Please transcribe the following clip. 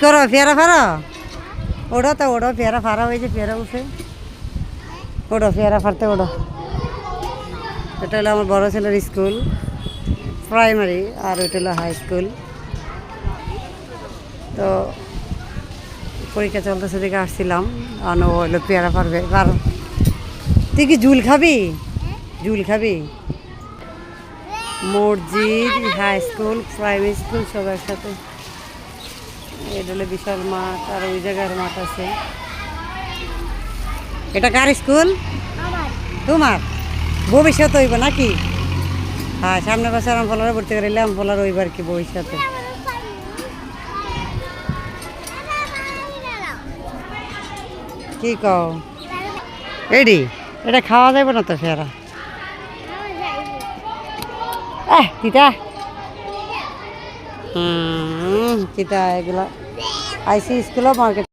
করো পেয়ারা ফারো ওড়ো তো ওড়ো পেয়ারা ফারা হয়েছে পেয়ারা উঠে ওড়ো পেয়ারা ফারতে ওড়ো। এটা হলো আমার বড় ছেলের স্কুল প্রাইমারি আর ওইটা হলো হাই স্কুল। তো পরীক্ষা চলতেছে দিকে আসছিলাম আর ও হলো পেয়ারা পারবে কারণ তুই কি ঝুল খাবি ঝুল খাবি। মসজিদ হাই স্কুল প্রাইমারি স্কুল সব একসাথে। এটা হলো বিশাল মাঠ আর ওই জায়গার মাঠ আছে। এটা কার স্কুল তোমার ভবিষ্যৎ হইব নাকি? হ্যাঁ সামনের বছর আমফলারে ভর্তি করাইলে আমফলার হইব আর কি ভবিষ্যতে। কি কও এডি এটা খাওয়া যাবে না তো ফেরা তিতা তিতা এগুলা আইসি স্কুলও মার্কেট